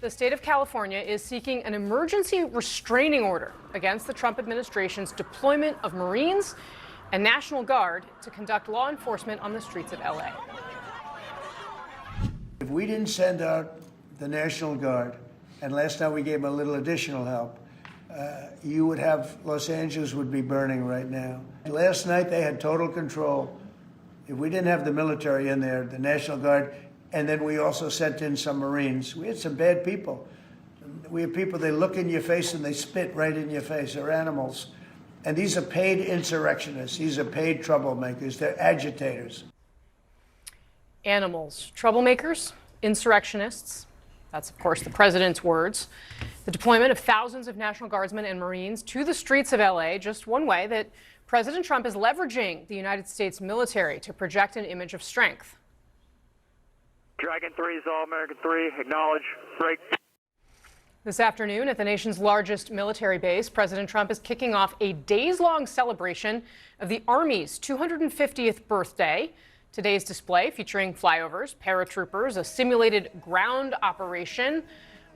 The state of California is seeking an emergency restraining order against the Trump administration's deployment of Marines and National Guard to conduct law enforcement on the streets of LA. If we didn't send out the National Guard, and last night we gave them a little additional help, you would have, Los Angeles would be burning right now. Last night they had total control. If we didn't have the military in there, the National Guard, and then we also sent in some Marines. We had some bad people. We have people, they look in your face and they spit right in your face. They're animals. And these are paid insurrectionists. These are paid troublemakers. They're agitators. Animals, troublemakers, insurrectionists. That's, of course, the president's words. The deployment of thousands of National Guardsmen and Marines to the streets of LA, just one way that President Trump is leveraging the United States military to project an image of strength. Dragon 3 is All American 3. Acknowledge. Break. This afternoon at the nation's largest military base, President Trump is kicking off a days-long celebration of the Army's 250th birthday. Today's display featuring flyovers, paratroopers, a simulated ground operation,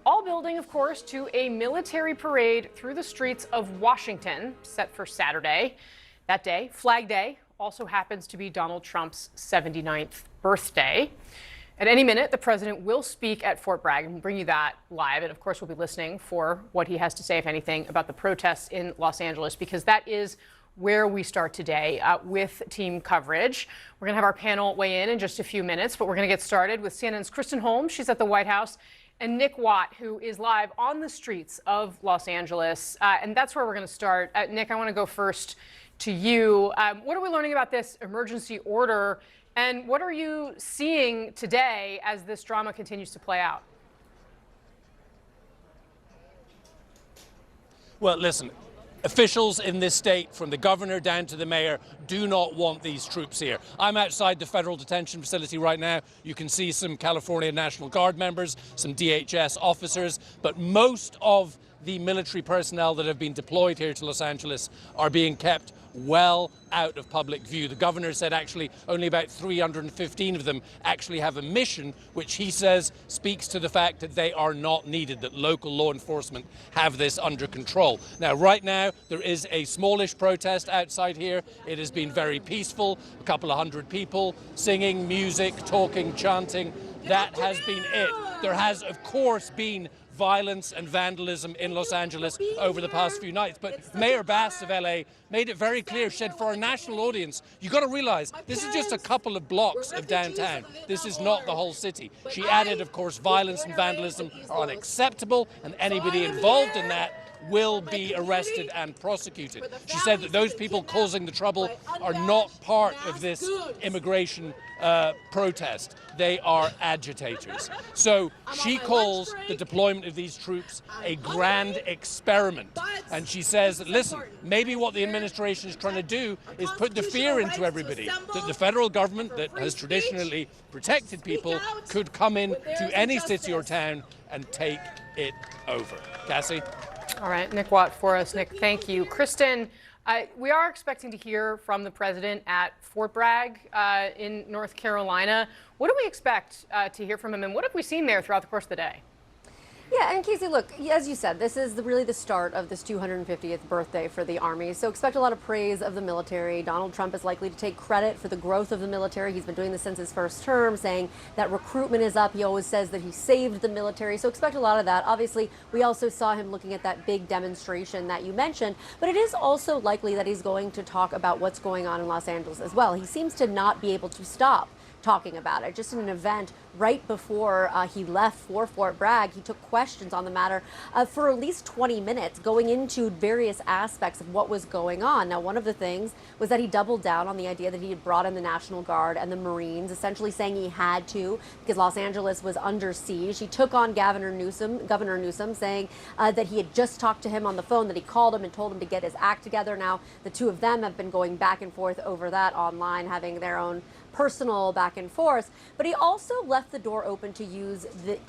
all building, of course, to a military parade through the streets of Washington, set for Saturday. That day, Flag Day, also happens to be Donald Trump's 79th birthday. At any minute, the president will speak at Fort Bragg, and we'll bring you that live. And of course, we'll be listening for what he has to say, if anything, about the protests in Los Angeles, because that is where we start today with team coverage. We're going to have our panel weigh in just a few minutes, but we're going to get started with CNN's Kristen Holmes. She's at the White House, and Nick Watt, who is live on the streets of Los Angeles. And that's where we're going to start. Nick, I want to go first to you. What are we learning about this emergency order? And what are you seeing today as this drama continues to play out? Well, listen, officials in this state, from the governor down to the mayor, do not want these troops here. I'm outside the federal detention facility right now. You can see some California National Guard members, some DHS officers, but most of the military personnel that have been deployed here to Los Angeles are being kept well out of public view. The governor said actually only about 315 of them actually have a mission, which he says speaks to the fact that they are not needed, that local law enforcement have this under control. Now, right now, there is a smallish protest outside here. It has been very peaceful, a couple of hundred people singing, music, talking, chanting. That has been it. There has, of course, been violence and vandalism in Los Angeles over the past few nights. But Mayor Bass of LA made it very clear, she said, for our national audience, you got to realize this is just a couple of blocks of downtown. This is not the whole city. She added, of course, violence and vandalism are unacceptable, and anybody involved in that will be arrested and prosecuted. She said that those people causing the trouble are not part of this immigration protest. They are agitators. So she calls the deployment of these troops a grand experiment. And she says that, listen, maybe what the administration is trying to do is put the fear into everybody that the federal government that has traditionally protected people could come in to any city or town and take it over. Cassie? All right, Nick Watt for us. Nick, thank you. Kristen, we are expecting to hear from the president at Fort Bragg in North Carolina. What do we expect to hear from him, and what have we seen there throughout the course of the day? Yeah, and Casey, look, as you said, this is really the start of this 250th birthday for the Army, so expect a lot of praise of the military. Donald Trump is likely to take credit for the growth of the military. He's been doing this since his first term, saying that recruitment is up. He always says that he saved the military, so expect a lot of that. Obviously, we also saw him looking at that big demonstration that you mentioned, but it is also likely that he's going to talk about what's going on in Los Angeles as well. He seems to not be able to stop talking about it. Just in an event right before he left for Fort Bragg, he took questions on the matter for at least 20 minutes, going into various aspects of what was going on. Now, one of the things was that he doubled down on the idea that he had brought in the National Guard and the Marines, essentially saying he had to because Los Angeles was under siege. He took on Governor Newsom, saying that he had just talked to him on the phone, that he called him and told him to get his act together. Now, the two of them have been going back and forth over that online, having their own personal back and forth, but he also left the door open to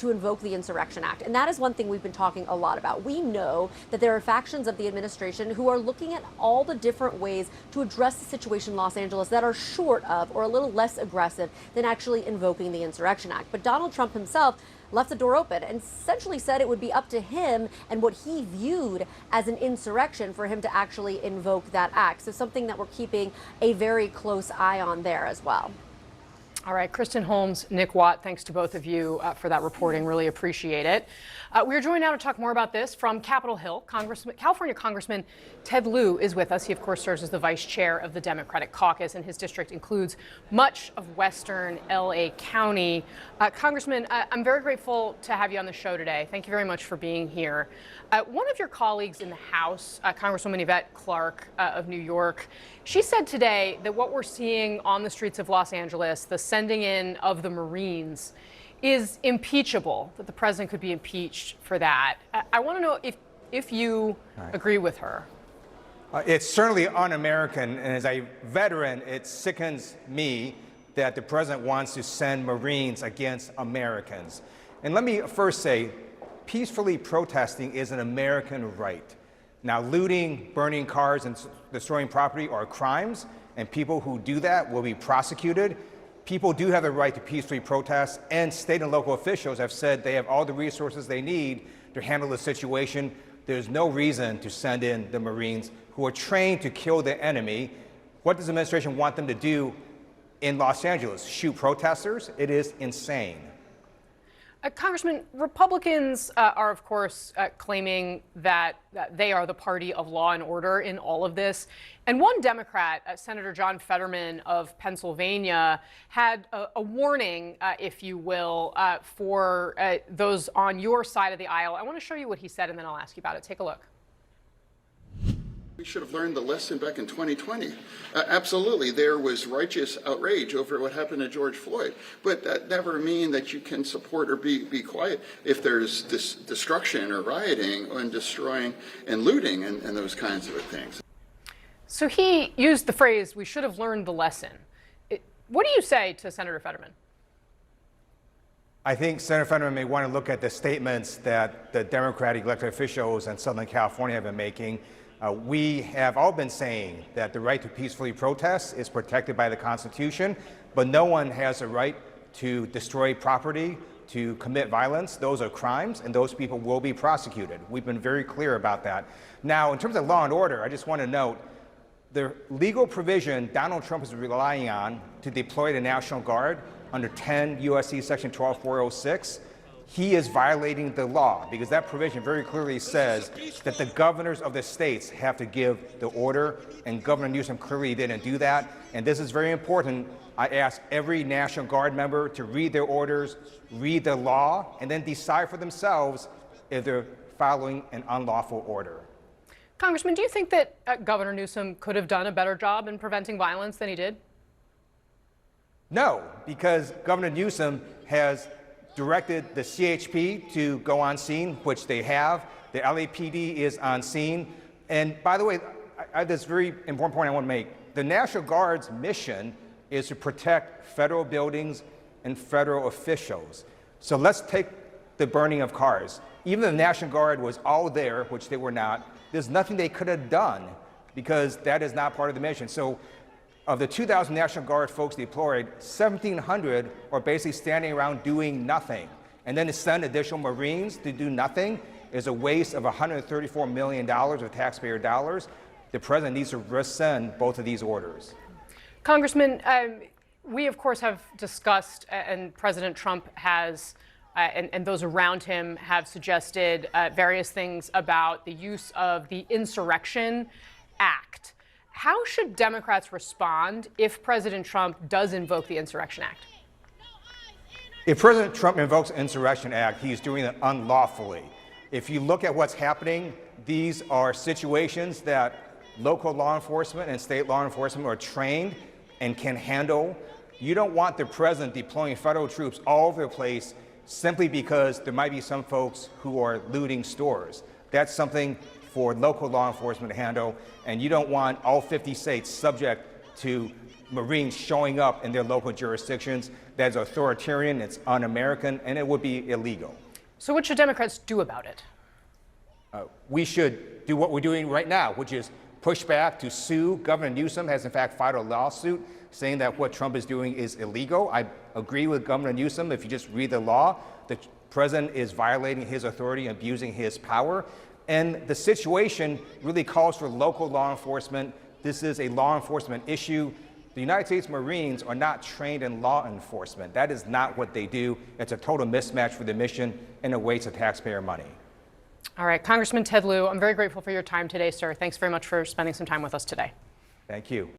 invoke the Insurrection Act. And that is one thing we've been talking a lot about. We know that there are factions of the administration who are looking at all the different ways to address the situation in Los Angeles that are short of or a little less aggressive than actually invoking the Insurrection Act. But Donald Trump himself left the door open and essentially said it would be up to him and what he viewed as an insurrection for him to actually invoke that act. So something that we're keeping a very close eye on there as well. All right, Kristen Holmes, Nick Watt, thanks to both of you for that reporting. Really appreciate it. We're joined now to talk more about this from Capitol Hill. California Congressman Ted Lieu is with us. He, of course, serves as the vice chair of the Democratic caucus, and his district includes much of western L.A. County. Congressman, I'm very grateful to have you on the show today. Thank you very much for being here. One of your colleagues in the House, Congresswoman Yvette Clarke of New York, she said today that what we're seeing on the streets of Los Angeles, the sending in of the Marines, is impeachable, that the president could be impeached for that. I want to know if you agree with her. It's certainly un-American, and as a veteran, it sickens me that the president wants to send Marines against Americans. And let me first say, peacefully protesting is an American right. Now, looting, burning cars, and destroying property are crimes, and people who do that will be prosecuted. People do have the right to peacefully protest, and state and local officials have said they have all the resources they need to handle the situation. There's no reason to send in the Marines who are trained to kill the enemy. What does the administration want them to do in Los Angeles? Shoot protesters? It is insane. Congressman, Republicans are, of course, claiming that they are the party of law and order in all of this. And one Democrat, Senator John Fetterman of Pennsylvania, had a warning, if you will, for those on your side of the aisle. I want to show you what he said, and then I'll ask you about it. Take a look. We should have learned the lesson back in 2020. Absolutely, there was righteous outrage over what happened to George Floyd, but that never means that you can support or be quiet if there's this destruction or rioting and destroying and looting and those kinds of things. So he used the phrase, "we should have learned the lesson." What do you say to Senator Fetterman? I think Senator Fetterman may want to look at the statements that the Democratic elected officials in Southern California have been making. We have all been saying that the right to peacefully protest is protected by the Constitution, but no one has a right to destroy property, to commit violence. Those are crimes, and those people will be prosecuted. We've been very clear about that. Now, in terms of law and order, I just want to note the legal provision Donald Trump is relying on to deploy the National Guard under 10 U.S.C. Section 12406, he is violating the law, because that provision very clearly says that the governors of the states have to give the order, and Governor Newsom clearly didn't do that. And this is very important. I ask every National Guard member to read their orders, read the law, and then decide for themselves if they're following an unlawful order. Congressman, do you think that Governor Newsom could have done a better job in preventing violence than he did? No, because Governor Newsom has directed the CHP to go on scene, which they have. The LAPD is on scene. And by the way, I have this very important point I want to make. The National Guard's mission is to protect federal buildings and federal officials. So let's take the burning of cars. Even if the National Guard was all there, which they were not, there's nothing they could have done because that is not part of the mission. So of the 2,000 National Guard folks deployed, 1,700 are basically standing around doing nothing. And then to send additional Marines to do nothing is a waste of $134 million of taxpayer dollars. The president needs to rescind both of these orders. Congressman, we, of course, have discussed, and President Trump has, and those around him have suggested various things about the use of the Insurrection Act. How should Democrats respond if President Trump does invoke the Insurrection Act? If President Trump invokes the Insurrection Act, he's doing it unlawfully. If you look at what's happening, these are situations that local law enforcement and state law enforcement are trained and can handle. You don't want the president deploying federal troops all over the place simply because there might be some folks who are looting stores. That's something for local law enforcement to handle, and you don't want all 50 states subject to Marines showing up in their local jurisdictions. That's authoritarian, it's un-American, and it would be illegal. So what should Democrats do about it? We should do what we're doing right now, which is push back to sue. Governor Newsom has in fact filed a lawsuit saying that what Trump is doing is illegal. I agree with Governor Newsom. If you just read the law, The president is violating his authority, abusing his power, and the situation really calls for local law enforcement. This is a law enforcement issue. The United States Marines are not trained in law enforcement. That is not what they do. It's a total mismatch for the mission and a waste of taxpayer money. All right, Congressman Ted Lieu, I'm very grateful for your time today, sir. Thanks very much for spending some time with us today. Thank you.